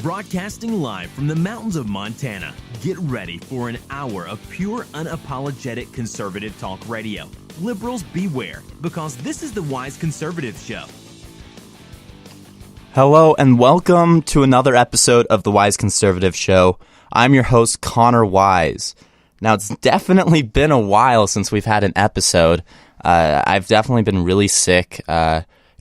Broadcasting live from the mountains of Montana, get ready for an hour of pure, unapologetic conservative talk radio. Liberals beware, because this is the Wise Conservative Show. Hello and welcome to another episode of the Wise Conservative Show. I'm your host, Connor Wise. Now, it's definitely been a while since we've had an episode. I've definitely been really sick.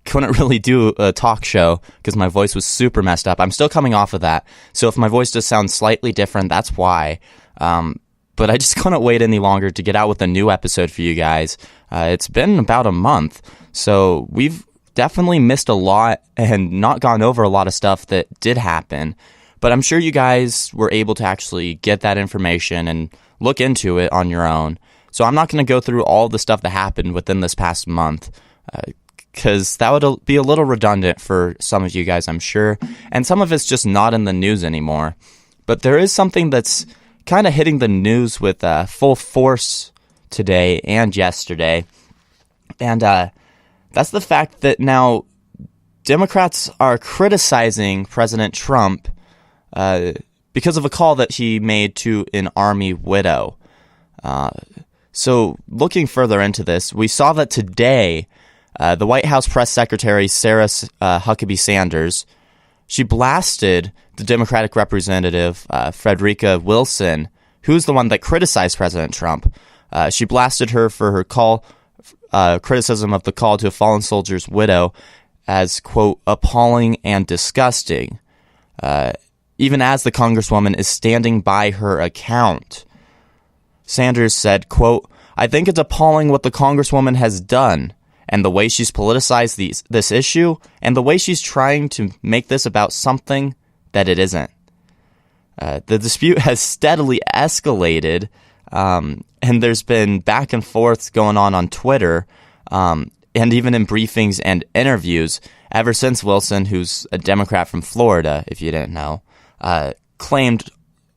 Couldn't really do a talk show because my voice was super messed up. I'm still coming off of that, so if my voice does sound slightly different, that's why. But I just couldn't wait any longer to get out with a new episode for you guys. It's been about a month, so we've definitely missed a lot and not gone over a lot of stuff that did happen. But I'm sure you guys were able to actually get that information and look into it on your own. So I'm not going to go through all the stuff that happened within this past month, because that would be a little redundant for some of you guys, I'm sure, and some of it's just not in the news anymore. But there is something that's kind of hitting the news with full force today and yesterday, and that's the fact that now Democrats are criticizing President Trump because of a call that he made to an Army widow. So looking further into this, we saw that today the White House press secretary, Sarah Huckabee Sanders, she blasted the Democratic representative, Frederica Wilson, who's the one that criticized President Trump. She blasted her for her criticism of the call to a fallen soldier's widow as, quote, appalling and disgusting, even as the Congresswoman is standing by her account. Sanders said, quote, I think it's appalling what the Congresswoman has done, and the way she's politicized this issue, and the way she's trying to make this about something that it isn't. The dispute has steadily escalated, and there's been back and forth going on Twitter, and even in briefings and interviews, ever since Wilson, who's a Democrat from Florida, if you didn't know, claimed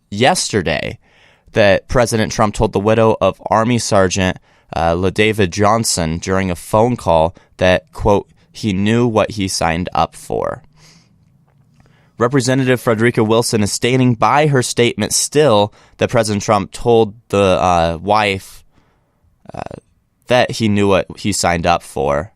yesterday that President Trump told the widow of Army Sergeant LaDavid Johnson during a phone call that, quote, he knew what he signed up for. Representative Frederica Wilson is standing by her statement still that President Trump told the wife that he knew what he signed up for.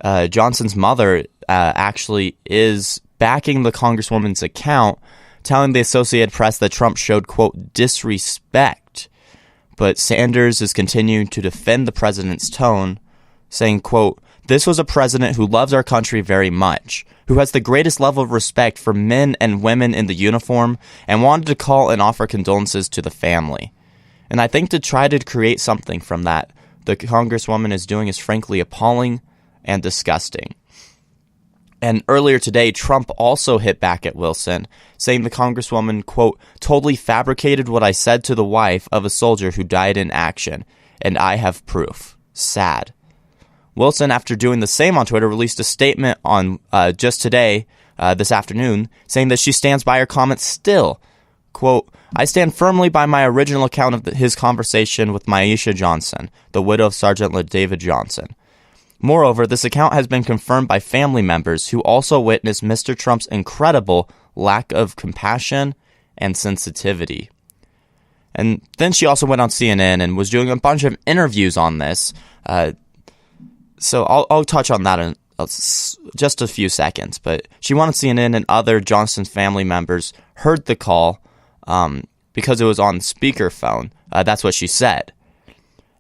Johnson's mother actually is backing the Congresswoman's account, telling the Associated Press that Trump showed, quote, disrespect. But Sanders is continuing to defend the president's tone, saying, quote, this was a president who loves our country very much, who has the greatest level of respect for men and women in the uniform, and wanted to call and offer condolences to the family. And I think to try to create something from that, the Congresswoman is doing is frankly appalling and disgusting. And earlier today, Trump also hit back at Wilson, saying the Congresswoman, quote, totally fabricated what I said to the wife of a soldier who died in action, and I have proof. Sad. Wilson, after doing the same on Twitter, released a statement on just today, this afternoon, saying that she stands by her comments still. Quote, I stand firmly by my original account of his conversation with Maisha Johnson, the widow of Sergeant LaDavid Johnson. Moreover, this account has been confirmed by family members who also witnessed Mr. Trump's incredible lack of compassion and sensitivity. And then she also went on CNN and was doing a bunch of interviews on this. So I'll touch on that in just a few seconds. But she went on CNN, and other Johnson family members heard the call because it was on speakerphone. That's what she said.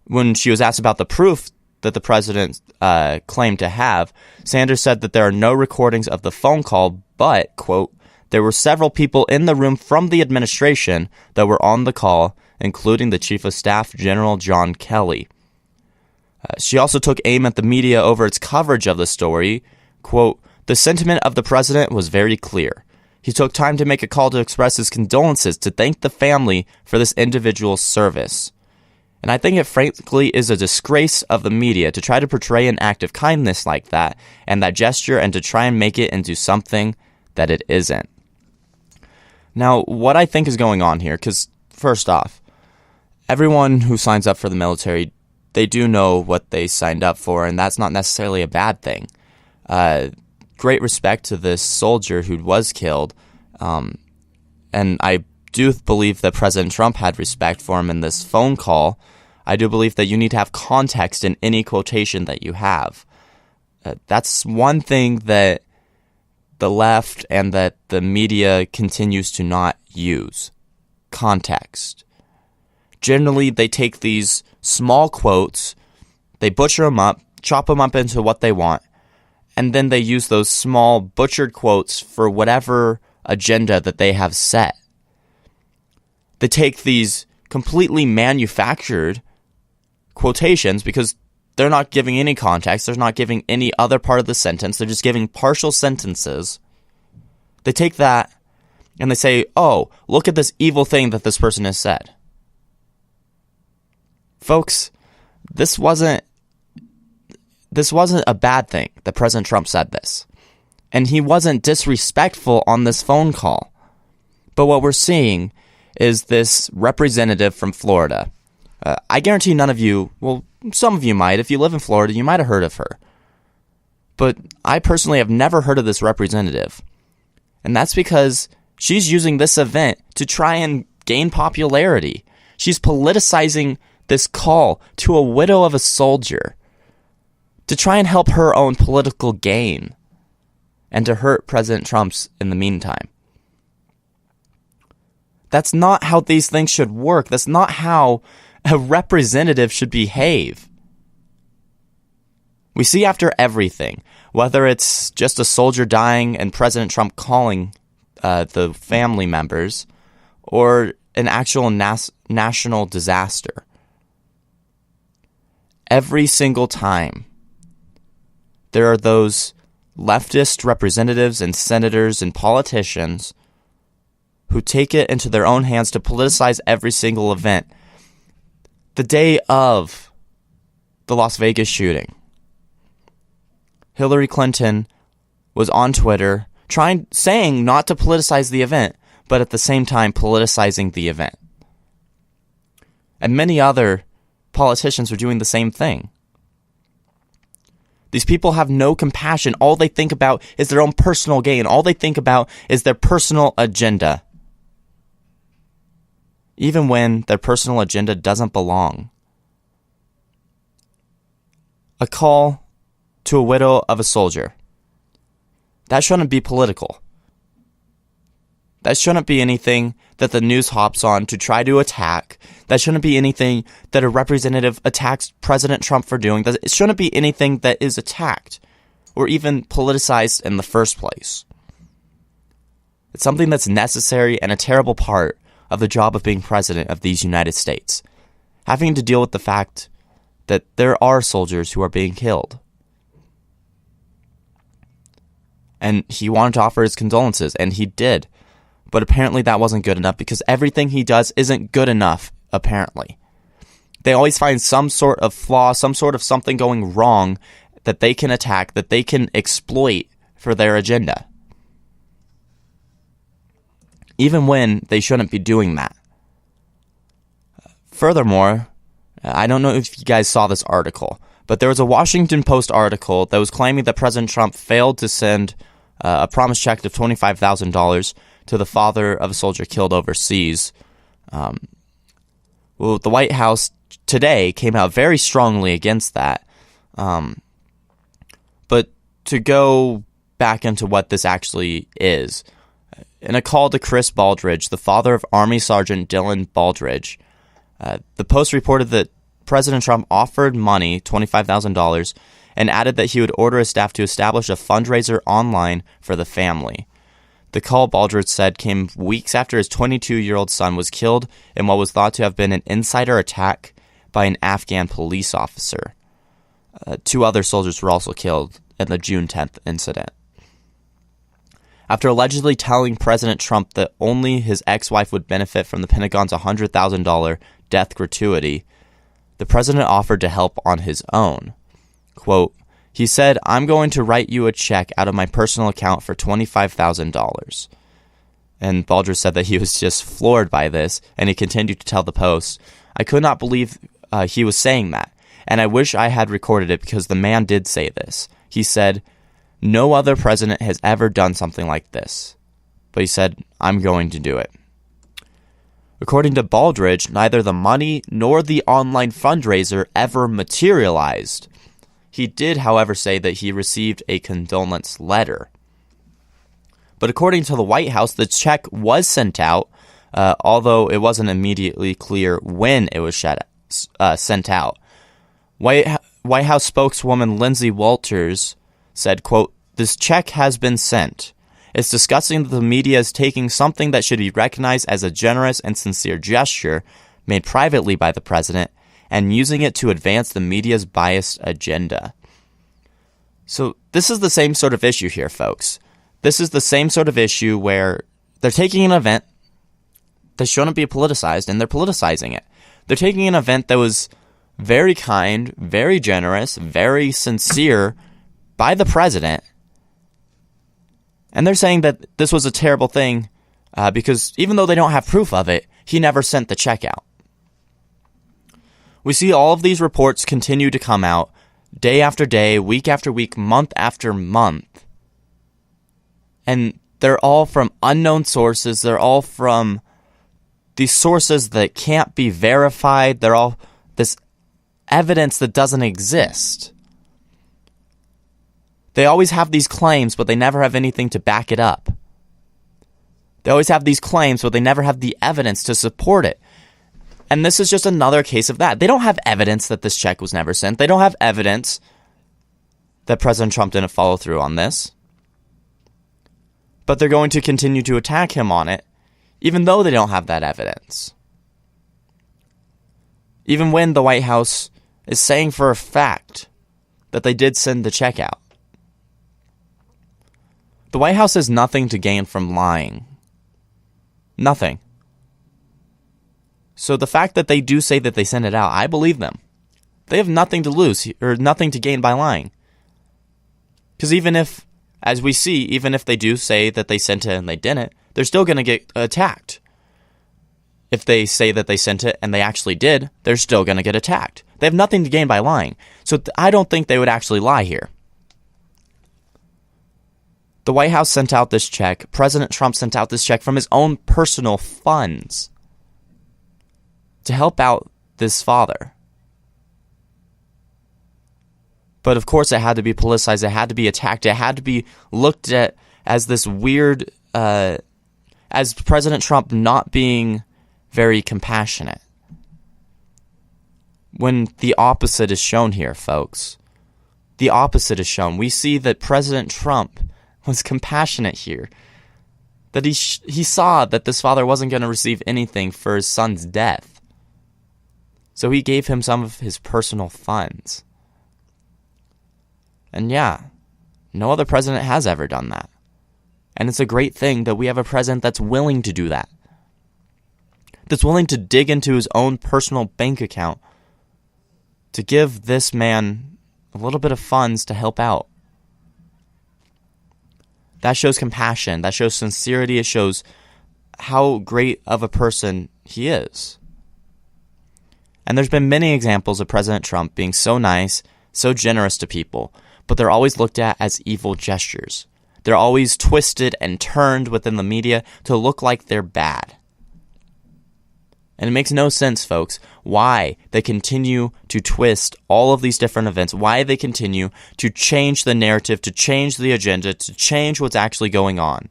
When she was asked about the proof that the president claimed to have, Sanders said that there are no recordings of the phone call, but, quote, there were several people in the room from the administration that were on the call, including the Chief of Staff, General John Kelly. She also took aim at the media over its coverage of the story. Quote, the sentiment of the president was very clear. He took time to make a call to express his condolences to thank the family for this individual's service. And I think it frankly is a disgrace of the media to try to portray an act of kindness like that and that gesture and to try and make it into something that it isn't. Now, what I think is going on here, because first off, everyone who signs up for the military, they do know what they signed up for, and that's not necessarily a bad thing. great respect to this soldier who was killed, and I do believe that President Trump had respect for him in this phone call. I do believe that you need to have context in any quotation that you have. That's one thing that the left and that the media continues to not use. Context. Generally, they take these small quotes, they butcher them up, chop them up into what they want, and then they use those small butchered quotes for whatever agenda that they have set. They take these completely manufactured quotations because they're not giving any context, they're not giving any other part of the sentence, they're just giving partial sentences. They take that and they say, oh, look at this evil thing that this person has said. Folks, this wasn't a bad thing that President Trump said this. And he wasn't disrespectful on this phone call. But what we're seeing is this representative from Florida. I guarantee none of you, well, some of you might. If you live in Florida, you might have heard of her. But I personally have never heard of this representative. And that's because she's using this event to try and gain popularity. She's politicizing this call to a widow of a soldier to try and help her own political gain and to hurt President Trump's in the meantime. That's not how these things should work. That's not how a representative should behave. We see after everything, whether it's just a soldier dying and President Trump calling the family members, or an actual national disaster. Every single time, there are those leftist representatives and senators and politicians who take it into their own hands to politicize every single event. The day of the Las Vegas shooting, Hillary Clinton was on Twitter saying not to politicize the event, but at the same time politicizing the event. And many other politicians are doing the same thing. These people have no compassion. All they think about is their own personal gain. All they think about is their personal agenda. Even when their personal agenda doesn't belong. A call to a widow of a soldier. That shouldn't be political. That shouldn't be anything that the news hops on to try to attack. That shouldn't be anything that a representative attacks President Trump for doing. It shouldn't be anything that is attacked or even politicized in the first place. It's something that's necessary and a terrible part of the job of being president of these United States. Having to deal with the fact that there are soldiers who are being killed. And he wanted to offer his condolences, and he did. But apparently that wasn't good enough because everything he does isn't good enough, apparently. They always find some sort of flaw, some sort of something going wrong that they can attack, that they can exploit for their agenda. Even when they shouldn't be doing that. Furthermore, I don't know if you guys saw this article, but there was a Washington Post article that was claiming that President Trump failed to send a promised check of $25,000 to the father of a soldier killed overseas. Well, the White House today came out very strongly against that. But to go back into what this actually is, in a call to Chris Baldridge, the father of Army Sergeant Dylan Baldridge, the Post reported that President Trump offered money, $25,000, and added that he would order his staff to establish a fundraiser online for the family. The call, Baldridge said, came weeks after his 22-year-old son was killed in what was thought to have been an insider attack by an Afghan police officer. 2 other soldiers were also killed in the June 10th incident. After allegedly telling President Trump that only his ex-wife would benefit from the Pentagon's $100,000 death gratuity, the president offered to help on his own. Quote, he said, "I'm going to write you a check out of my personal account for $25,000. And Baldridge said that he was just floored by this, and he continued to tell the Post, "I could not believe he was saying that, and I wish I had recorded it because the man did say this. He said, No other president has ever done something like this. But he said, I'm going to do it. According to Baldridge, neither the money nor the online fundraiser ever materialized. He did, however, say that he received a condolence letter. But according to the White House, the check was sent out, although it wasn't immediately clear when it was sent out. White House spokeswoman Lindsay Walters said, quote, "This check has been sent. It's disgusting that the media is taking something that should be recognized as a generous and sincere gesture made privately by the president and using it to advance the media's biased agenda." So this is the same sort of issue here, folks. This is the same sort of issue where they're taking an event that shouldn't be politicized, and they're politicizing it. They're taking an event that was very kind, very generous, very sincere by the president, and they're saying that this was a terrible thing because even though they don't have proof of it, he never sent the check out. We see all of these reports continue to come out day after day, week after week, month after month. And they're all from unknown sources. They're all from these sources that can't be verified. They're all this evidence that doesn't exist. They always have these claims, but they never have anything to back it up. They always have these claims, but they never have the evidence to support it. And this is just another case of that. They don't have evidence that this check was never sent. They don't have evidence that President Trump didn't follow through on this. But they're going to continue to attack him on it, even though they don't have that evidence. Even when the White House is saying for a fact that they did send the check out. The White House has nothing to gain from lying. Nothing. So the fact that they do say that they sent it out, I believe them. They have nothing to lose or nothing to gain by lying. Because even if, as we see, even if they do say that they sent it and they didn't, they're still going to get attacked. If they say that they sent it and they actually did, they're still going to get attacked. They have nothing to gain by lying. So I don't think they would actually lie here. The White House sent out this check. President Trump sent out this check from his own personal funds to help out this father. But of course it had to be politicized, it had to be attacked, it had to be looked at as this weird, as President Trump not being very compassionate. When the opposite is shown here, folks. The opposite is shown. We see that President Trump was compassionate here. That he saw that this father wasn't going to receive anything for his son's death. So he gave him some of his personal funds. And yeah, no other president has ever done that. And it's a great thing that we have a president that's willing to do that. That's willing to dig into his own personal bank account to give this man a little bit of funds to help out. That shows compassion. That shows sincerity. It shows how great of a person he is. And there's been many examples of President Trump being so nice, so generous to people, but they're always looked at as evil gestures. They're always twisted and turned within the media to look like they're bad. And it makes no sense, folks, why they continue to twist all of these different events, why they continue to change the narrative, to change the agenda, to change what's actually going on.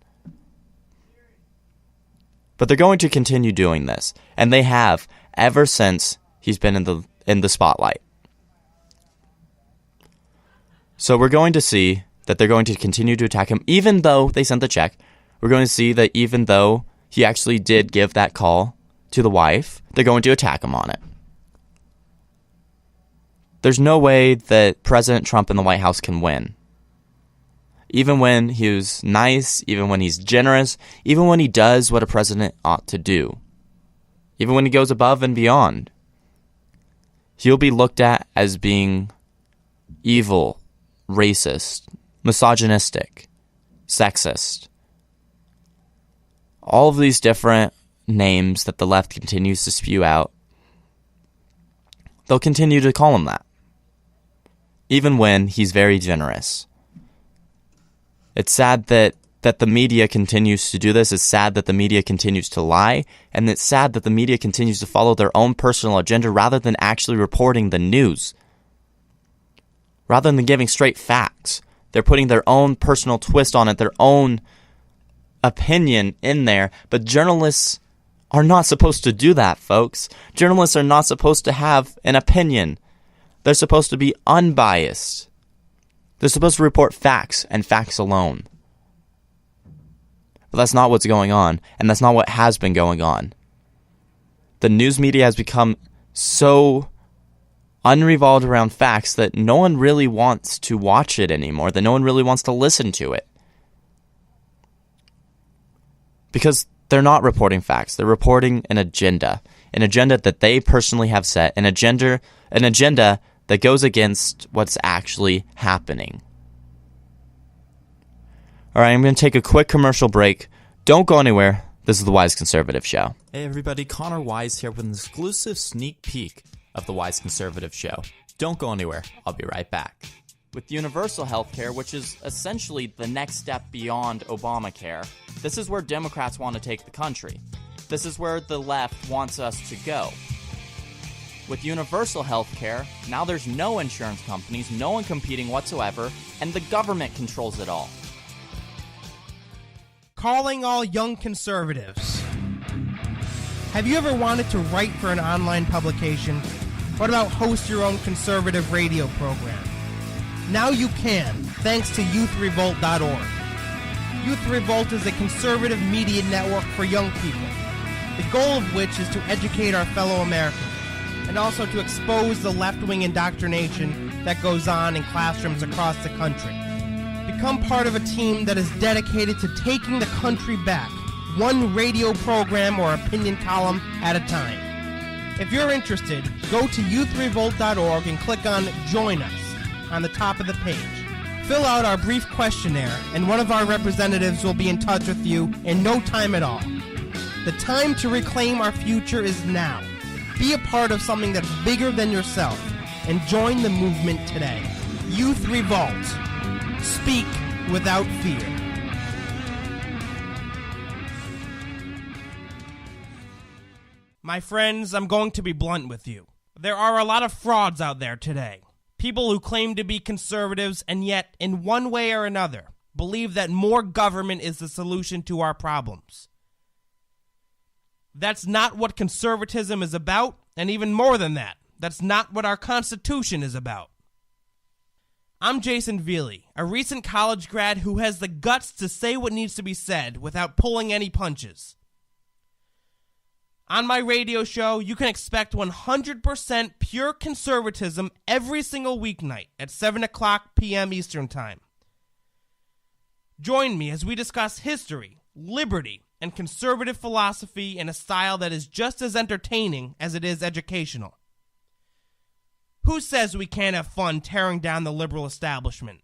But they're going to continue doing this, and they have ever since he's been in the spotlight. So we're going to see that they're going to continue to attack him, even though they sent the check. We're going to see that even though he actually did give that call to the wife, they're going to attack him on it. There's no way that President Trump and the White House can win. Even when he's nice, even when he's generous, even when he does what a president ought to do, even when he goes above and beyond, he'll be looked at as being evil, racist, misogynistic, sexist. All of these different names that the left continues to spew out, they'll continue to call him that, even when he's very generous. It's sad that the media continues to do this. It's sad that the media continues to lie. And it's sad that the media continues to follow their own personal agenda rather than actually reporting the news. Rather than giving straight facts. They're putting their own personal twist on it, their own opinion in there. But journalists are not supposed to do that, folks. Journalists are not supposed to have an opinion. They're supposed to be unbiased. They're supposed to report facts and facts alone. But that's not what's going on, and that's not what has been going on. The news media has become so unrevolved around facts that no one really wants to watch it anymore, that no one really wants to listen to it. Because they're not reporting facts. They're reporting an agenda that they personally have set, an agenda that goes against what's actually happening. All right, I'm going to take a quick commercial break. Don't go anywhere. This is The Wise Conservative Show. Hey, everybody. Connor Wise here with an exclusive sneak peek of The Wise Conservative Show. Don't go anywhere. I'll be right back. With universal health care, which is essentially the next step beyond Obamacare, this is where Democrats want to take the country. This is where the left wants us to go. With universal health care, now there's no insurance companies, no one competing whatsoever, and the government controls it all. Calling all young conservatives. Have you ever wanted to write for an online publication? What about host your own conservative radio program? Now you can, thanks to youthrevolt.org. Youth Revolt is a conservative media network for young people, the goal of which is to educate our fellow Americans and also to expose the left-wing indoctrination that goes on in classrooms across the country. Become part of a team that is dedicated to taking the country back, one radio program or opinion column at a time. If you're interested, go to youthrevolt.org and click on Join Us on the top of the page. Fill out our brief questionnaire, and one of our representatives will be in touch with you in no time at all. The time to reclaim our future is now. Be a part of something that's bigger than yourself, and join the movement today. Youth Revolt. Speak without fear. My friends, I'm going to be blunt with you. There are a lot of frauds out there today. People who claim to be conservatives and yet, in one way or another, believe that more government is the solution to our problems. That's not what conservatism is about, and even more than that, that's not what our Constitution is about. I'm Jason Veely, a recent college grad who has the guts to say what needs to be said without pulling any punches. On my radio show, you can expect 100% pure conservatism every single weeknight at 7 o'clock p.m. Eastern Time. Join me as we discuss history, liberty, and conservative philosophy in a style that is just as entertaining as it is educational. Who says we can't have fun tearing down the liberal establishment?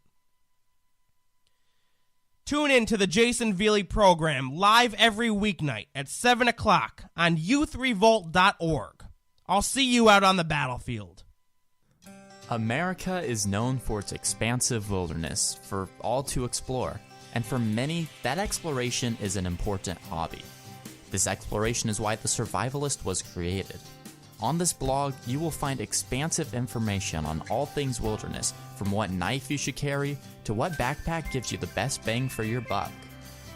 Tune in to the Jason Veely program live every weeknight at 7 o'clock on youthrevolt.org. I'll see you out on the battlefield. America is known for its expansive wilderness for all to explore, and for many, that exploration is an important hobby. This exploration is why the Survivalist was created. On this blog, you will find expansive information on all things wilderness, from what knife you should carry to what backpack gives you the best bang for your buck.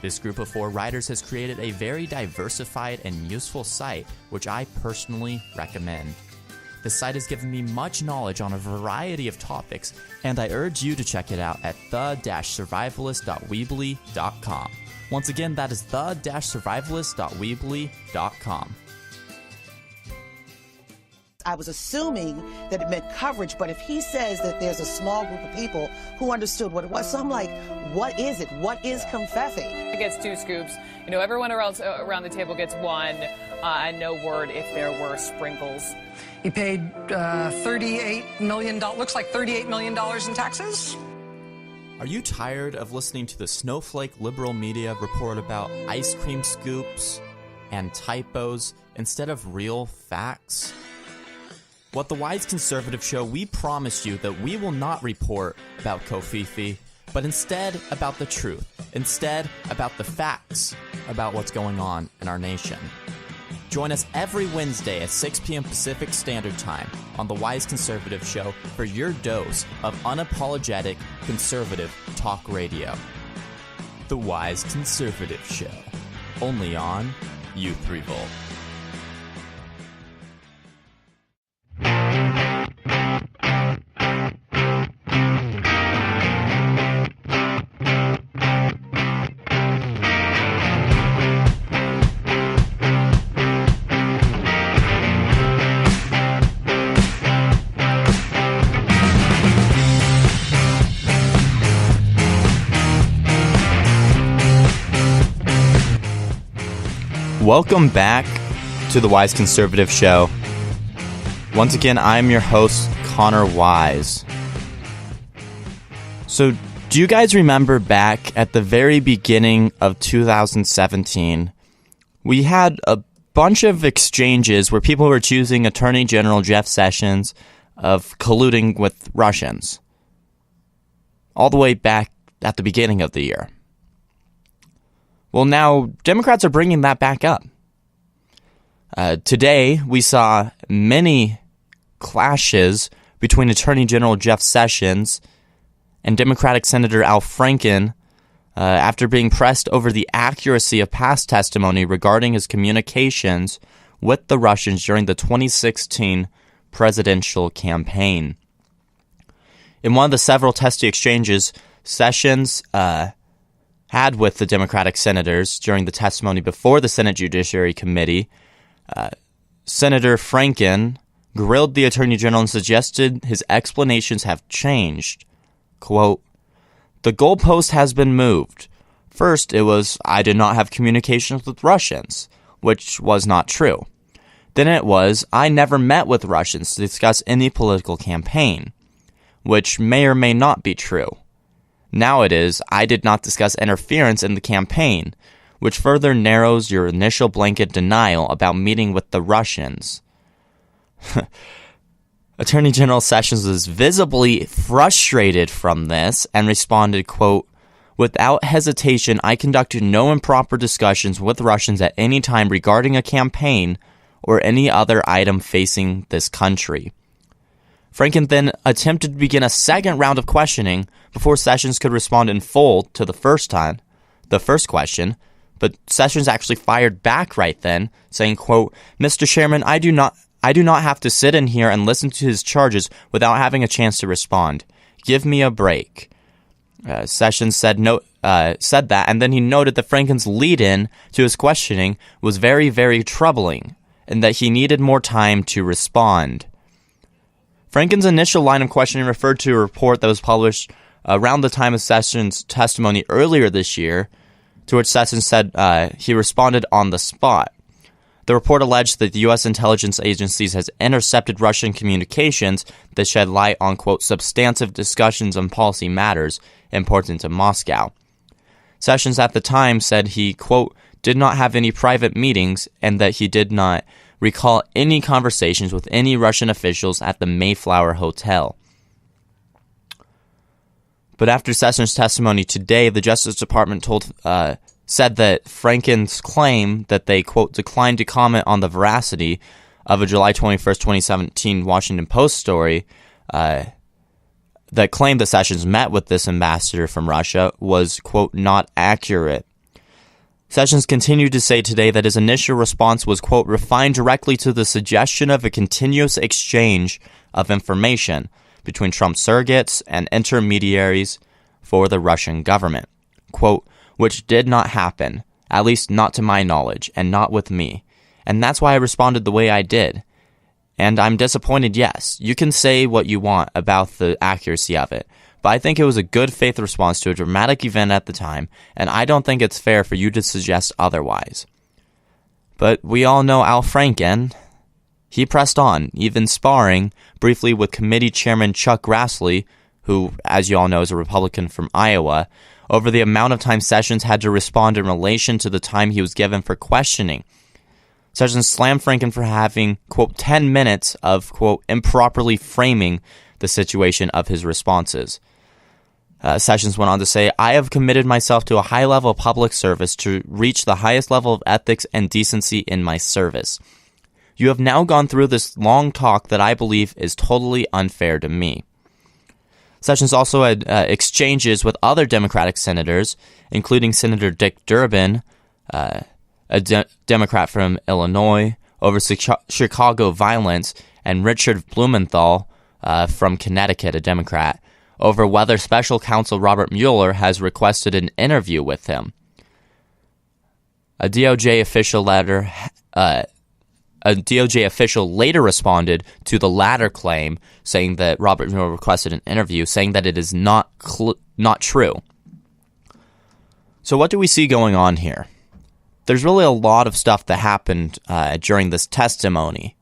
This group of 4 writers has created a very diversified and useful site, which I personally recommend. The site has given me much knowledge on a variety of topics, and I urge you to check it out at the-survivalist.weebly.com. Once again, that is the-survivalist.weebly.com. I was assuming that it meant coverage, but if he says that there's a small group of people who understood what it was, so I'm like, what is it? What is confetti? It gets 2 scoops. You know, everyone else around the table gets 1, and no word if there were sprinkles. He paid $38 million, looks like $38 million in taxes. Are you tired of listening to the snowflake liberal media report about ice cream scoops and typos instead of real facts? What the Wise Conservative Show, we promise you that we will not report about Kofifi, but instead about the truth, instead about the facts about what's going on in our nation. Join us every Wednesday at 6 p.m. Pacific Standard Time on The Wise Conservative Show for your dose of unapologetic conservative talk radio. The Wise Conservative Show, only on U3 Volt. Welcome back to the Wise Conservative Show. Once again, I'm your host, Connor Wise. So, do you guys remember back at the very beginning of 2017, we had a bunch of exchanges where people were accusing Attorney General Jeff Sessions of colluding with Russians, all the way back at the beginning of the year. Well, now, Democrats are bringing that back up. Today, we saw many clashes between Attorney General Jeff Sessions and Democratic Senator Al Franken after being pressed over the accuracy of past testimony regarding his communications with the Russians during the 2016 presidential campaign. In one of the several testy exchanges Sessions had with the Democratic senators during the testimony before the Senate Judiciary Committee, Senator Franken grilled the Attorney General and suggested his explanations have changed. Quote, "The goalpost has been moved. First, it was, I did not have communications with Russians, which was not true. Then it was, I never met with Russians to discuss any political campaign, which may or may not be true. Now it is, I did not discuss interference in the campaign, which further narrows your initial blanket denial about meeting with the Russians." Attorney General Sessions was visibly frustrated from this and responded, quote, "Without hesitation, I conducted no improper discussions with Russians at any time regarding a campaign or any other item facing this country." Franken then attempted to begin a second round of questioning before Sessions could respond in full to the first question, but Sessions actually fired back right then, saying, quote, "Mr. Chairman, I do not have to sit in here and listen to his charges without having a chance to respond. Give me a break." Sessions said that, and then he noted that Franken's lead-in to his questioning was very, very troubling, and that he needed more time to respond. Franken's initial line of questioning referred to a report that was published around the time of Sessions' testimony earlier this year, to which Sessions said he responded on the spot. The report alleged that the U.S. intelligence agencies has intercepted Russian communications that shed light on, quote, "substantive discussions on policy matters important to Moscow." Sessions at the time said he, quote, "did not have any private meetings," and that he did not recall any conversations with any Russian officials at the Mayflower Hotel. But after Sessions' testimony today, the Justice Department said that Franken's claim that they, quote, "declined to comment on the veracity of a July 21st, 2017 Washington Post story that claimed that Sessions met with this ambassador from Russia was, quote, "not accurate." Sessions continued to say today that his initial response was, quote, "refined directly to the suggestion of a continuous exchange of information between Trump surrogates and intermediaries for the Russian government," quote, "which did not happen, at least not to my knowledge, and not with me. And that's why I responded the way I did. And I'm disappointed, yes. You can say what you want about the accuracy of it, but I think it was a good faith response to a dramatic event at the time, and I don't think it's fair for you to suggest otherwise." But we all know Al Franken. He pressed on, even sparring briefly with committee chairman Chuck Grassley, who, as you all know, is a Republican from Iowa, over the amount of time Sessions had to respond in relation to the time he was given for questioning. Sessions slammed Franken for having, quote, 10 minutes of, quote, improperly framing the situation of his responses. Sessions went on to say, "I have committed myself to a high level of public service to reach the highest level of ethics and decency in my service. You have now gone through this long talk that I believe is totally unfair to me." Sessions also had exchanges with other Democratic senators, including Senator Dick Durbin, a Democrat from Illinois, over Chicago violence, and Richard Blumenthal from Connecticut, a Democrat, over whether Special Counsel Robert Mueller has requested an interview with him. A DOJ official later responded to the latter claim, saying that Robert Mueller requested an interview, saying that it is not true. So what do we see going on here? There's really a lot of stuff that happened during this testimony.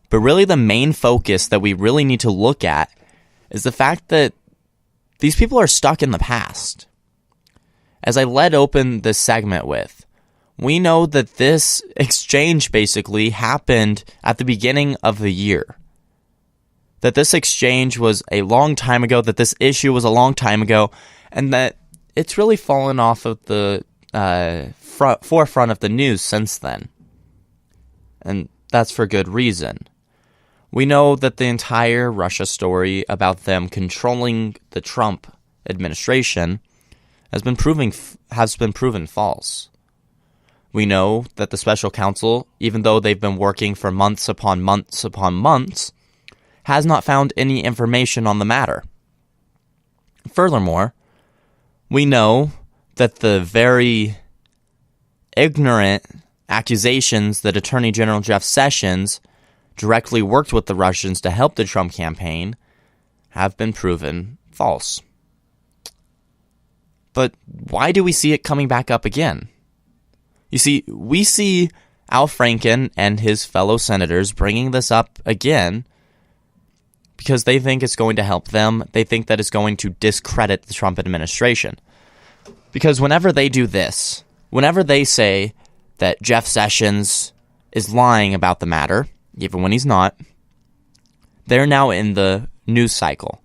But really the main focus that we really need to look at is the fact that these people are stuck in the past. As I led open this segment with, we know that this exchange basically happened at the beginning of the year. That this exchange was a long time ago, that this issue was a long time ago, and that it's really fallen off of the forefront of the news since then. And that's for good reason. We know that the entire Russia story about them controlling the Trump administration has been proven false. We know that the special counsel, even though they've been working for months upon months upon months, has not found any information on the matter. Furthermore, we know that the very ignorant accusations that Attorney General Jeff Sessions directly worked with the Russians to help the Trump campaign have been proven false. But why do we see it coming back up again? You see, we see Al Franken and his fellow senators bringing this up again because they think it's going to help them. They think that it's going to discredit the Trump administration. Because whenever they do this, whenever they say that Jeff Sessions is lying about the matter, even when he's not, they're now in the news cycle.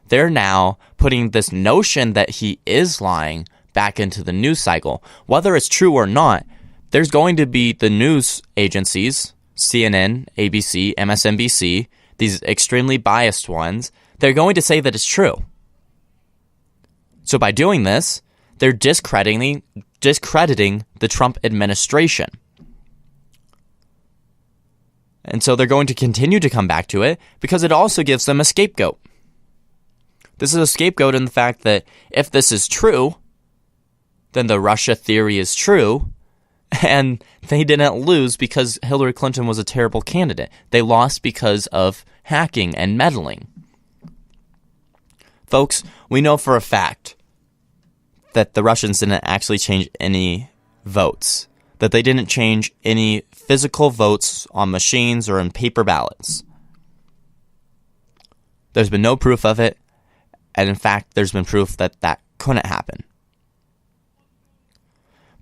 They're now putting this notion that he is lying back into the news cycle. Whether it's true or not, there's going to be the news agencies, CNN, ABC, MSNBC, these extremely biased ones, they're going to say that it's true. So by doing this, they're discrediting the Trump administration. And so they're going to continue to come back to it because it also gives them a scapegoat. This is a scapegoat in the fact that if this is true, then the Russia theory is true, and they didn't lose because Hillary Clinton was a terrible candidate. They lost because of hacking and meddling. Folks, we know for a fact that the Russians didn't actually change any votes, that they didn't change any physical votes on machines or in paper ballots. There's been no proof of it, and in fact, there's been proof that that couldn't happen.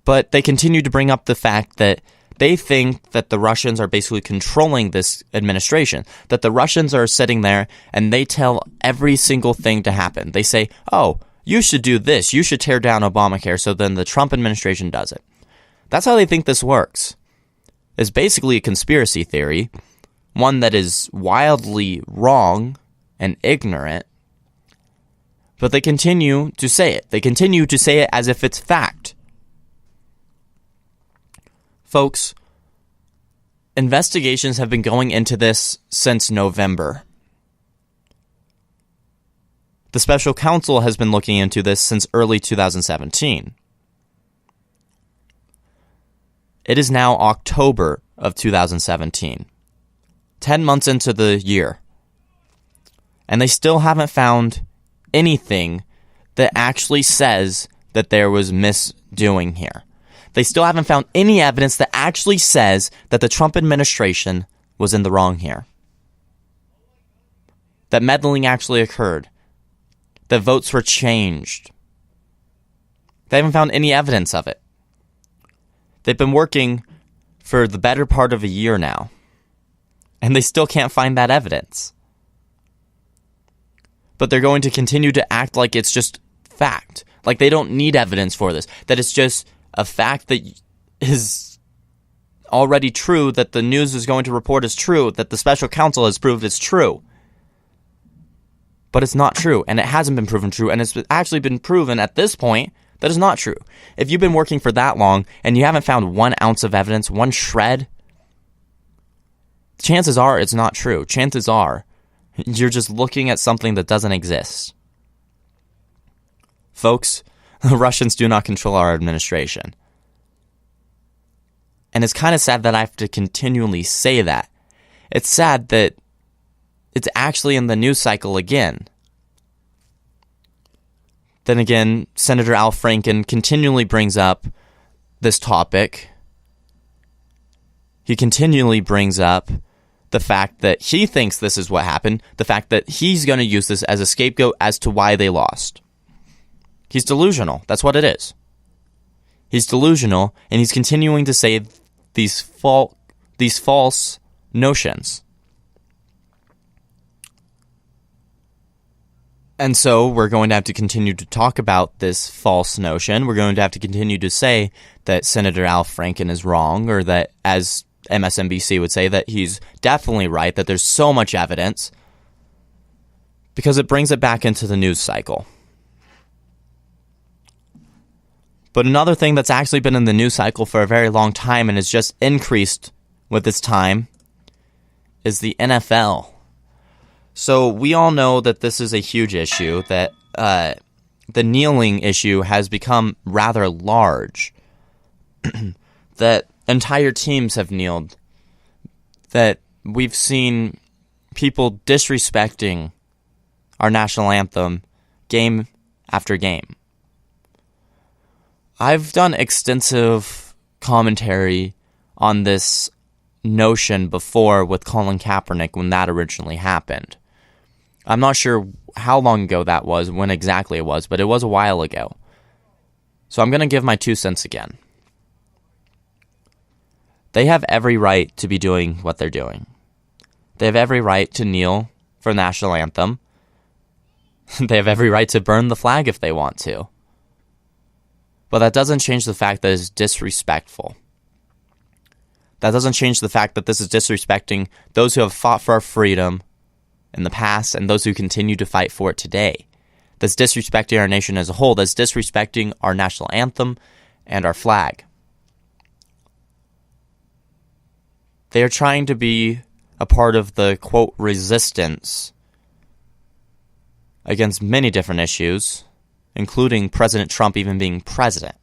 But they continue to bring up the fact that they think that the Russians are basically controlling this administration, that the Russians are sitting there and they tell every single thing to happen. They say, oh, you should do this, you should tear down Obamacare, so then the Trump administration does it. That's how they think this works. It's basically a conspiracy theory, one that is wildly wrong and ignorant, but they continue to say it. They continue to say it as if it's fact. Folks, investigations have been going into this since November. The special counsel has been looking into this since early 2017. It is now October of 2017, 10 months into the year, and they still haven't found anything that actually says that there was misdoing here. They still haven't found any evidence that actually says that the Trump administration was in the wrong here. That meddling actually occurred. That votes were changed. They haven't found any evidence of it. They've been working for the better part of a year now, and they still can't find that evidence. but they're going to continue to act like it's just fact. Like they don't need evidence for this. That it's just a fact that is already true, that the news is going to report as true, that the special counsel has proved is true. But it's not true, and it hasn't been proven true, and it's actually been proven at this point that it's not true. If you've been working for that long and you haven't found 1 ounce of evidence, 1 shred, chances are it's not true. Chances are you're just looking at something that doesn't exist. Folks, the Russians do not control our administration. And it's kind of sad that I have to continually say that. It's sad that it's actually in the news cycle again. Then again, Senator Al Franken continually brings up this topic. He continually brings up the fact that he thinks this is what happened, the fact that he's going to use this as a scapegoat as to why they lost. He's delusional. That's what it is. He's delusional, and he's continuing to say these false notions. And so we're going to have to continue to talk about this false notion. We're going to have to continue to say that Senator Al Franken is wrong, or that, as MSNBC would say, that he's definitely right, that there's so much evidence, because it brings it back into the news cycle. But another thing that's actually been in the news cycle for a very long time and has just increased with this time is the NFL. So we all know that this is a huge issue, that the kneeling issue has become rather large, that entire teams have kneeled, that we've seen people disrespecting our national anthem game after game. I've done extensive commentary on this notion before with Colin Kaepernick when that originally happened. I'm not sure how long ago that was, when exactly it was, but it was a while ago. So I'm going to give my 2 cents again. They have every right to be doing what they're doing. They have every right to kneel for the national anthem. They have every right to burn the flag if they want to. But that doesn't change the fact that it's disrespectful. That doesn't change the fact that this is disrespecting those who have fought for our freedom in the past and those who continue to fight for it today. That's disrespecting our nation as a whole. That's disrespecting our national anthem and our flag. They are trying to be a part of the, quote, resistance against many different issues, including President Trump even being president.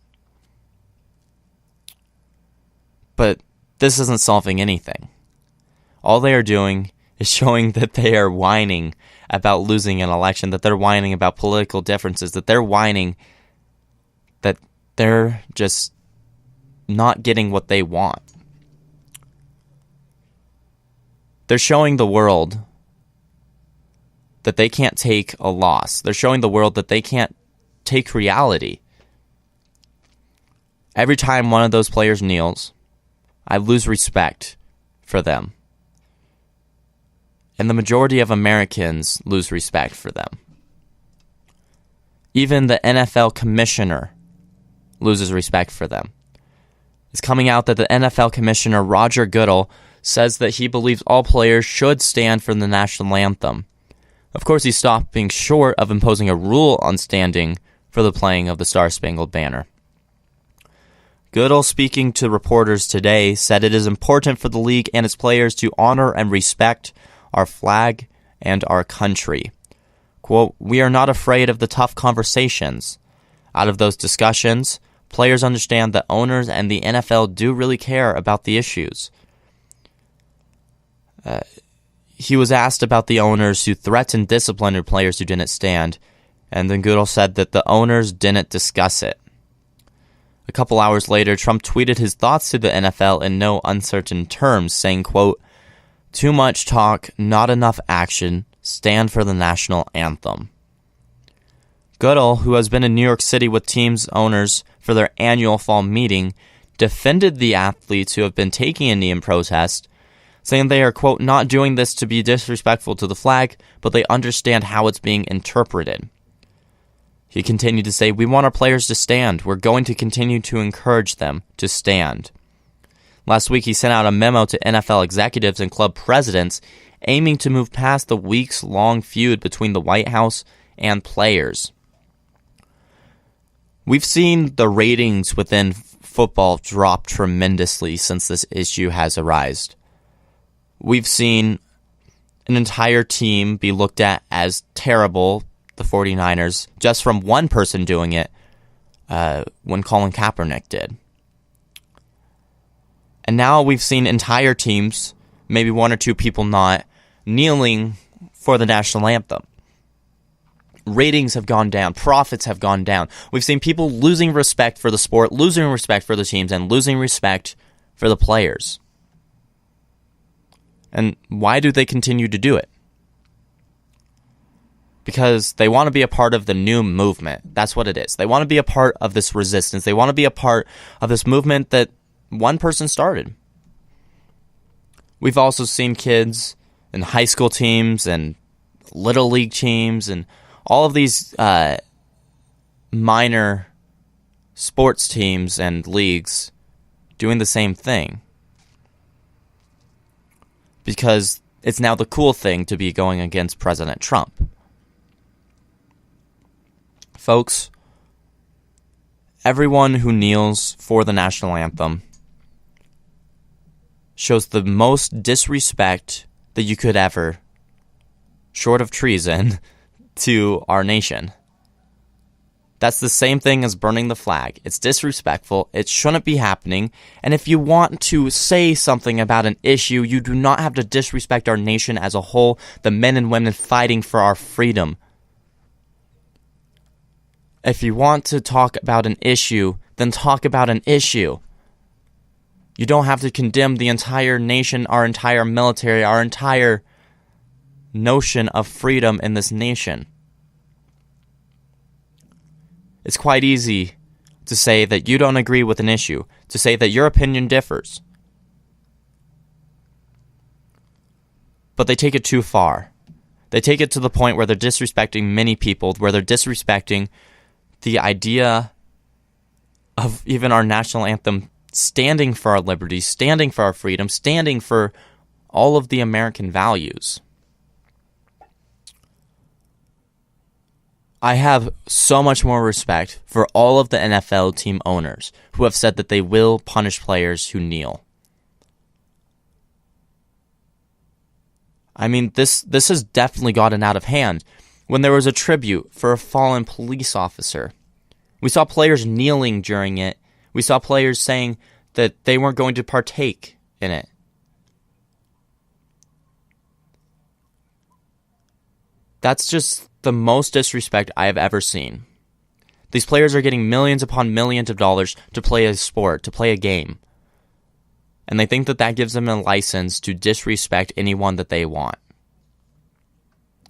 But this isn't solving anything. All they are doing is showing that they are whining about losing an election, that they're whining about political differences, that they're whining that they're just not getting what they want. They're showing the world that they can't take a loss. They're showing the world that they can't take reality. Every time one of those players kneels, I lose respect for them. And the majority of Americans lose respect for them. Even the NFL commissioner loses respect for them. It's coming out that the NFL commissioner, Roger Goodell, says that he believes all players should stand for the national anthem. Of course, he's stopping short of imposing a rule on standing for the playing of the Star-Spangled Banner. Goodell, speaking to reporters today, said it is important for the league and its players to honor and respect our flag and our country. Quote, "We are not afraid of the tough conversations. Out of those discussions, players understand that owners and the NFL do really care about the issues." He was asked about the owners who threatened disciplinary players who didn't stand, and then Goodell said that the owners didn't discuss it. A couple hours later, Trump tweeted his thoughts to the NFL in no uncertain terms, saying, quote, "Too much talk, not enough action. Stand for the national anthem." Goodell, who has been in New York City with teams' owners for their annual fall meeting, defended the athletes who have been taking a knee in protest, saying they are, quote, not doing this to be disrespectful to the flag, but they understand how it's being interpreted. He continued to say, we want our players to stand. We're going to continue to encourage them to stand. Last week, he sent out a memo to NFL executives and club presidents aiming to move past the weeks-long feud between the White House and players. We've seen the ratings within football drop tremendously since this issue has arisen. We've seen an entire team be looked at as terrible, the 49ers, just from one person doing it when Colin Kaepernick did. And now we've seen entire teams, maybe one or two people not, kneeling for the national anthem. Ratings have gone down. Profits have gone down. We've seen people losing respect for the sport, losing respect for the teams, and losing respect for the players. And why do they continue to do it? Because they want to be a part of the new movement. That's what it is. They want to be a part of this resistance. They want to be a part of this movement that one person started. We've also seen kids in high school teams and little league teams and all of these minor sports teams and leagues doing the same thing. Because it's now the cool thing to be going against President Trump. Folks, everyone who kneels for the national anthem shows the most disrespect that you could ever, short of treason, to our nation. That's the same thing as burning the flag. It's disrespectful. It shouldn't be happening. And if you want to say something about an issue, you do not have to disrespect our nation as a whole, the men and women fighting for our freedom. If you want to talk about an issue, then talk about an issue. You don't have to condemn the entire nation, our entire military, our entire notion of freedom in this nation. It's quite easy to say that you don't agree with an issue, to say that your opinion differs. But they take it too far. They take it to the point where they're disrespecting many people, where they're disrespecting the idea of even our national anthem standing for our liberty, standing for our freedom, standing for all of the American values. I have so much more respect for all of the NFL team owners who have said that they will punish players who kneel. I mean, this has definitely gotten out of hand. When there was a tribute for a fallen police officer, we saw players kneeling during it. We saw players saying that they weren't going to partake in it. That's just the most disrespect I have ever seen. These players are getting millions upon millions of dollars to play a sport, to play a game. And they think that that gives them a license to disrespect anyone that they want.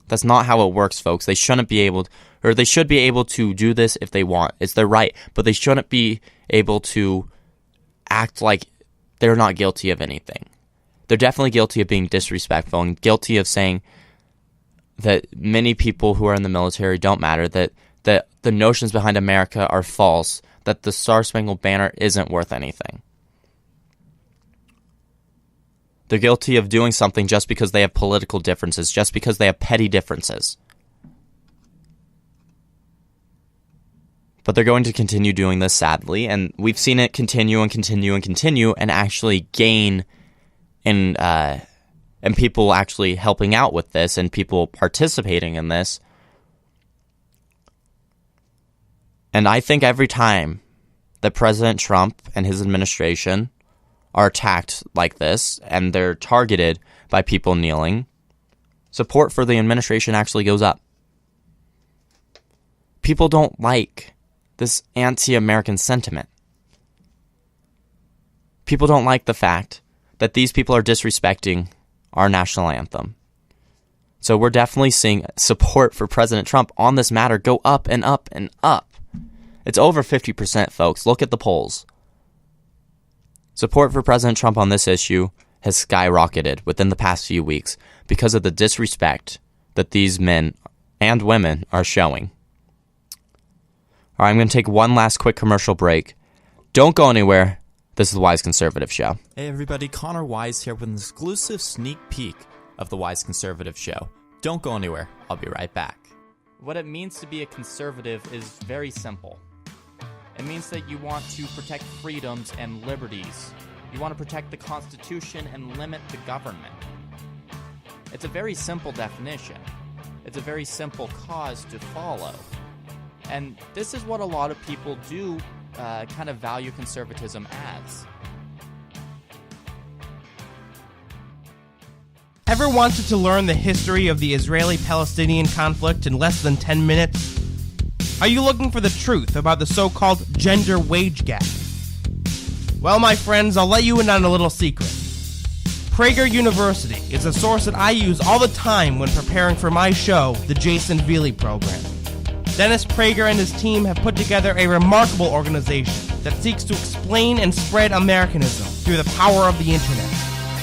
That's not how it works, folks. They shouldn't be able to, or they should be able to do this if they want. It's their right, but they shouldn't be able to act like they're not guilty of anything. They're definitely guilty of being disrespectful and guilty of saying that many people who are in the military don't matter, that the notions behind America are false, that the Star-Spangled Banner isn't worth anything. They're guilty of doing something just because they have political differences, just because they have petty differences. But they're going to continue doing this, sadly, and we've seen it continue and continue and continue and actually gain in and people actually helping out with this and people participating in this. And I think every time that President Trump and his administration are attacked like this and they're targeted by people kneeling, support for the administration actually goes up. People don't like this anti-American sentiment. People don't like the fact that these people are disrespecting our national anthem. So we're definitely seeing support for President Trump on this matter go up and up and up. It's over 50%, folks. Look at the polls. Support for President Trump on this issue has skyrocketed within the past few weeks because of the disrespect that these men and women are showing. All right, I'm going to take one last quick commercial break. Don't go anywhere. This is the Wise Conservative Show. Hey everybody, Connor Wise here with an exclusive sneak peek of the Wise Conservative Show. Don't go anywhere. I'll be right back. What it means to be a conservative is very simple. It means that you want to protect freedoms and liberties. You want to protect the Constitution and limit the government. It's a very simple definition. It's a very simple cause to follow. And this is what a lot of people do kind of value conservatism as. Ever wanted to learn the history of the Israeli-Palestinian conflict in less than 10 minutes? Are you looking for the truth about the so-called gender wage gap? Well, my friends, I'll let you in on a little secret. Prager University is a source that I use all the time when preparing for my show, the Jason Veely Program. Dennis Prager and his team have put together a remarkable organization that seeks to explain and spread Americanism through the power of the internet.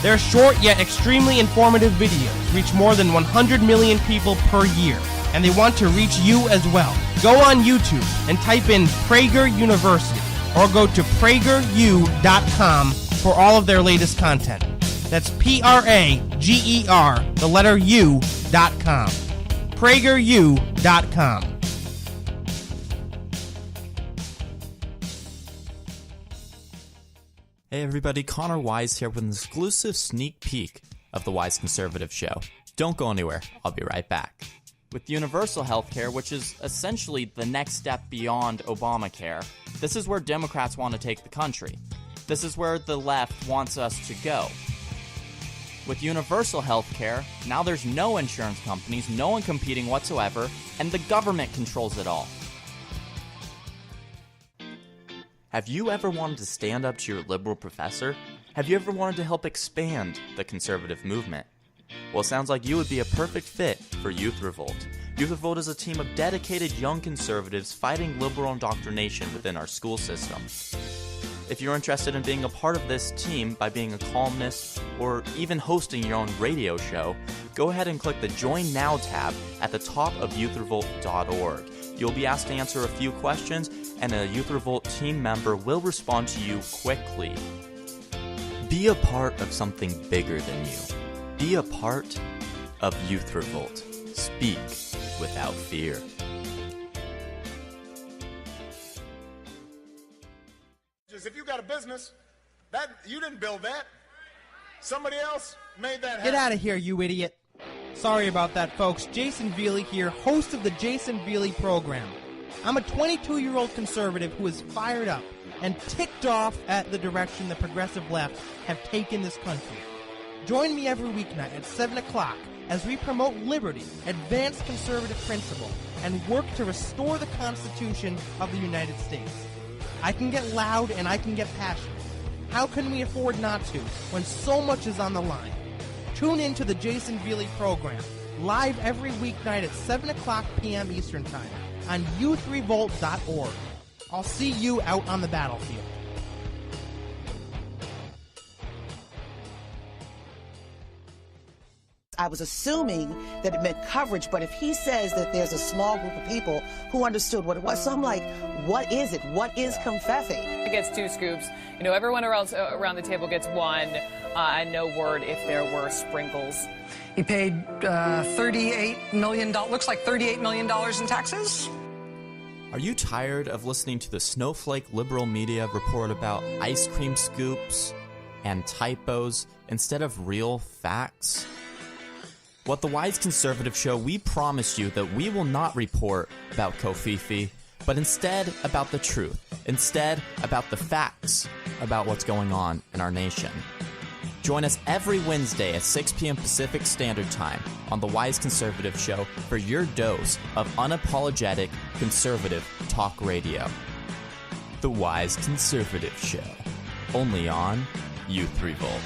Their short yet extremely informative videos reach more than 100 million people per year, and they want to reach you as well. Go on YouTube and type in Prager University, or go to prageru.com for all of their latest content. That's Prager, the letter U.com. prageru.com. Hey everybody, Connor Wise here with an exclusive sneak peek of the Wise Conservative Show. Don't go anywhere. I'll be right back. With universal health care, which is essentially the next step beyond Obamacare, this is where Democrats want to take the country. This is where the left wants us to go. With universal health care, now there's no insurance companies, no one competing whatsoever, and the government controls it all. Have you ever wanted to stand up to your liberal professor? Have you ever wanted to help expand the conservative movement? Well, it sounds like you would be a perfect fit for Youth Revolt. Youth Revolt is a team of dedicated young conservatives fighting liberal indoctrination within our school system. If you're interested in being a part of this team by being a columnist or even hosting your own radio show, go ahead and click the Join Now tab at the top of youthrevolt.org. You'll be asked to answer a few questions, and a Youth Revolt team member will respond to you quickly. Be a part of something bigger than you. Be a part of Youth Revolt. Speak without fear. If you got a business, that you didn't build that. Somebody else made that happen. Get out of here, you idiot. Sorry about that, folks. Jason Veely here, host of the Jason Veely Program. I'm a 22-year-old conservative who is fired up and ticked off at the direction the progressive left have taken this country. Join me every weeknight at 7 o'clock as we promote liberty, advance conservative principle, and work to restore the Constitution of the United States. I can get loud and I can get passionate. How can we afford not to when so much is on the line? Tune in to the Jason Veely Program, live every weeknight at 7 o'clock p.m. Eastern Time on youthrevolt.org. I'll see you out on the battlefield. I was assuming that it meant coverage, but if he says that there's a small group of people who understood what it was, so I'm like, what is it? What is confetti? It gets 2 scoops. You know, everyone around the table gets 1, and no word if there were sprinkles. He paid $38 million, looks like $38 million in taxes. Are you tired of listening to the snowflake liberal media report about ice cream scoops and typos instead of real facts? Well, at the Wise Conservative Show, we promise you that we will not report about Kofifi, but instead about the truth. Instead, about the facts about what's going on in our nation. Join us every Wednesday at 6 p.m. Pacific Standard Time on the Wise Conservative Show for your dose of unapologetic conservative talk radio. The Wise Conservative Show, only on Youth Revolt.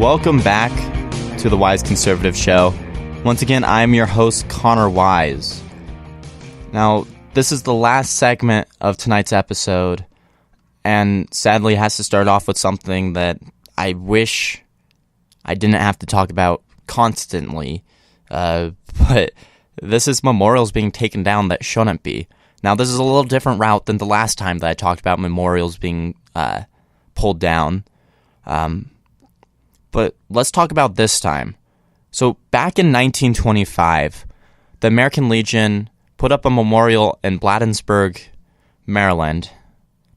Welcome back to the Wise Conservative Show. Once again, I'm your host, Connor Wise. Now, this is the last segment of tonight's episode, and sadly has to start off with something that I wish I didn't have to talk about constantly, but this is memorials being taken down that shouldn't be. Now, this is a little different route than the last time that I talked about memorials being pulled down. But let's talk about this time. So back in 1925, the American Legion put up a memorial in Bladensburg, Maryland,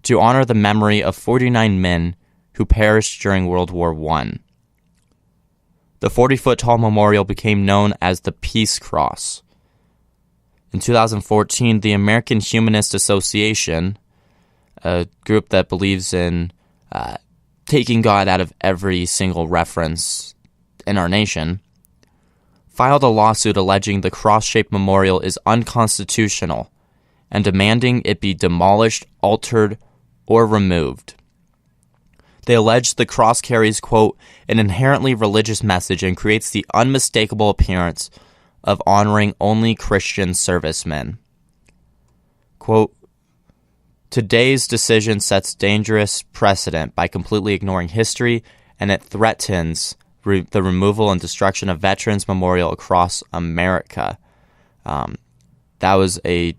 to honor the memory of 49 men who perished during World War I. The 40-foot-tall memorial became known as the Peace Cross. In 2014, the American Humanist Association, a group that believes in taking God out of every single reference in our nation, filed a lawsuit alleging the cross-shaped memorial is unconstitutional and demanding it be demolished, altered, or removed. They allege the cross carries, quote, an inherently religious message and creates the unmistakable appearance of honoring only Christian servicemen. Quote, today's decision sets dangerous precedent by completely ignoring history, and it threatens the removal and destruction of veterans' memorial across America. That was a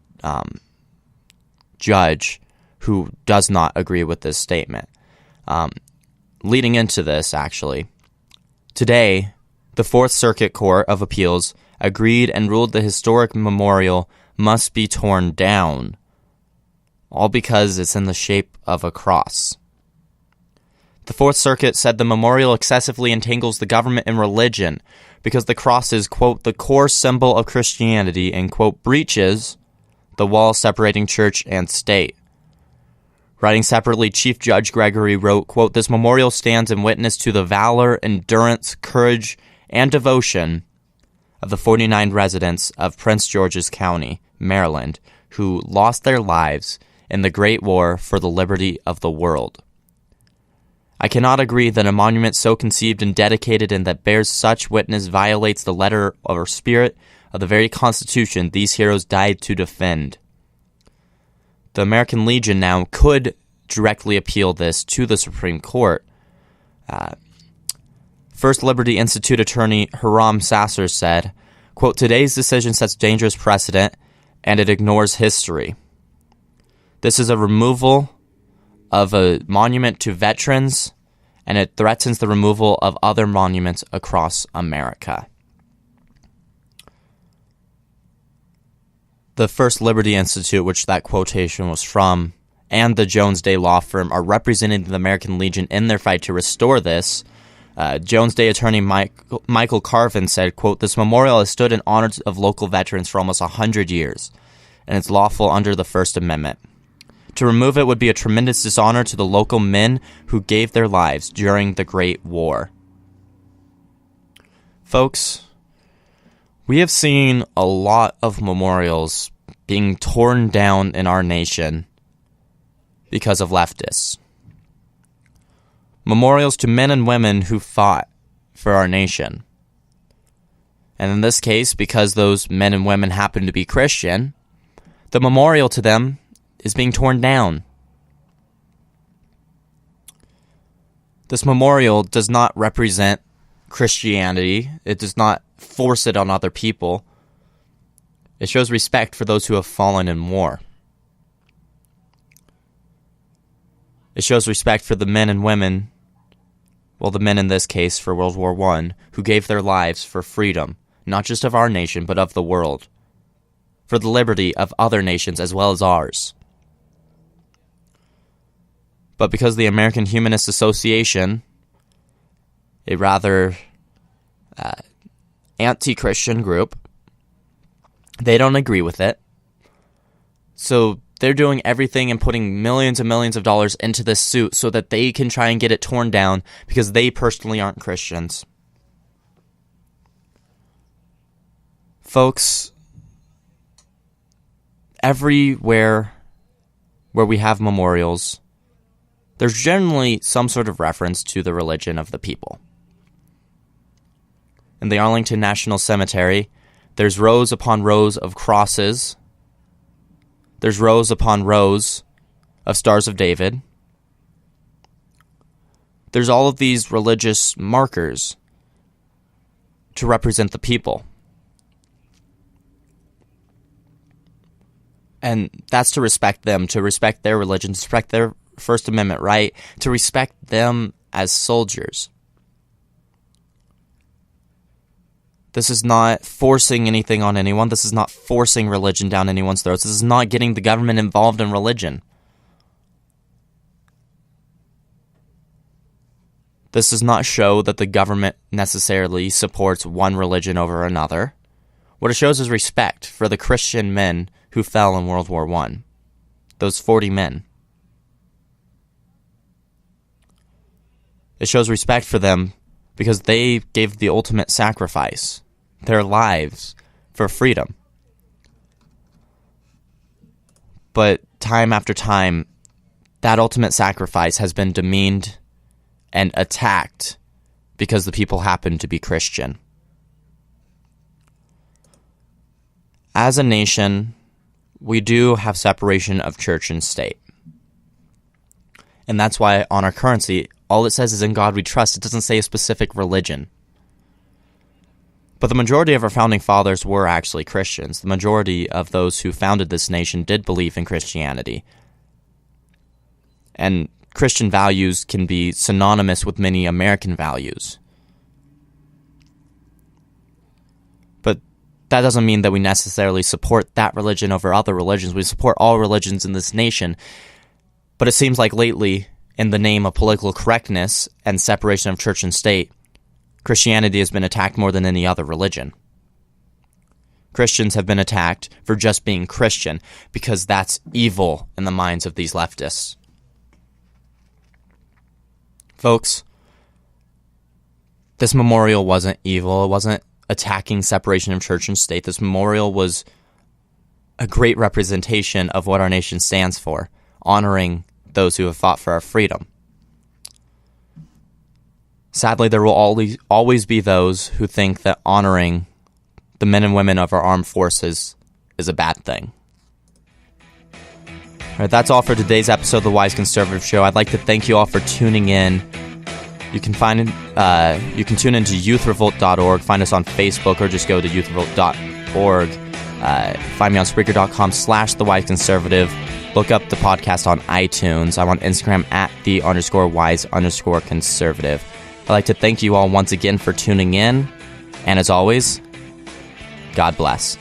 judge who does not agree with this statement. Leading into this, actually, today, the Fourth Circuit Court of Appeals agreed and ruled the historic memorial must be torn down, all because it's in the shape of a cross. The Fourth Circuit said the memorial excessively entangles the government and religion because the cross is, quote, the core symbol of Christianity and, quote, breaches the wall separating church and state. Writing separately, Chief Judge Gregory wrote, quote, this memorial stands in witness to the valor, endurance, courage, and devotion of the 49 residents of Prince George's County, Maryland, who lost their lives in the Great War for the liberty of the world. I cannot agree that a monument so conceived and dedicated and that bears such witness violates the letter or spirit of the very Constitution these heroes died to defend. The American Legion now could directly appeal this to the Supreme Court. First Liberty Institute attorney Hiram Sasser said, quote, today's decision sets dangerous precedent and it ignores history. This is a removal of a monument to veterans, and it threatens the removal of other monuments across America. The First Liberty Institute, which that quotation was from, and the Jones Day law firm are representing the American Legion in their fight to restore this. Jones Day attorney Michael Carvin said, quote, this memorial has stood in honor of local veterans for almost 100 years, and it's lawful under the First Amendment. To remove it would be a tremendous dishonor to the local men who gave their lives during the Great War. Folks, we have seen a lot of memorials being torn down in our nation because of leftists. Memorials to men and women who fought for our nation. And in this case, because those men and women happen to be Christian, the memorial to them is being torn down. This memorial does not represent Christianity. It does not force it on other people. It shows respect for those who have fallen in war. It shows respect for the men and women, well, the men in this case for World War I, who gave their lives for freedom, not just of our nation, but of the world, for the liberty of other nations as well as ours. But because the American Humanist Association, a rather anti-Christian group, they don't agree with it. So they're doing everything and putting millions and millions of dollars into this suit so that they can try and get it torn down because they personally aren't Christians. Folks, everywhere where we have memorials, there's generally some sort of reference to the religion of the people. in the Arlington National Cemetery, there's rows upon rows of crosses. There's rows upon rows of Stars of David. There's all of these religious markers to represent the people. And that's to respect them, to respect their religion, to respect their First Amendment right, to respect them as soldiers. This is not forcing anything on anyone. This is not forcing religion down anyone's throats. This is not getting the government involved in religion. This does not show that the government necessarily supports one religion over another. What it shows is respect for the Christian men who fell in World War I. Those 40 men. It shows respect for them because they gave the ultimate sacrifice, their lives, for freedom. But time after time, that ultimate sacrifice has been demeaned and attacked because the people happen to be Christian. As a nation, we do have separation of church and state. And that's why on our currency, all it says is "In God we trust." It doesn't say a specific religion. But the majority of our founding fathers were actually Christians. The majority of those who founded this nation did believe in Christianity. And Christian values can be synonymous with many American values. But that doesn't mean that we necessarily support that religion over other religions. We support all religions in this nation. But it seems like lately, in the name of political correctness and separation of church and state, Christianity has been attacked more than any other religion. Christians have been attacked for just being Christian because that's evil in the minds of these leftists. Folks, this memorial wasn't evil. It wasn't attacking separation of church and state. This memorial was a great representation of what our nation stands for, honoring those who have fought for our freedom. Sadly, there will always be those who think that honoring the men and women of our armed forces is a bad thing. All right, that's all for today's episode of The Wise Conservative Show. I'd like to thank you all for tuning in. You can tune into youthrevolt.org, find us on Facebook, or just go to youthrevolt.org. Find me on Spreaker.com/The Wise Conservative. Look up the podcast on iTunes. I'm on Instagram at @the_wise_conservative. I'd like to thank you all once again for tuning in. And as always, God bless.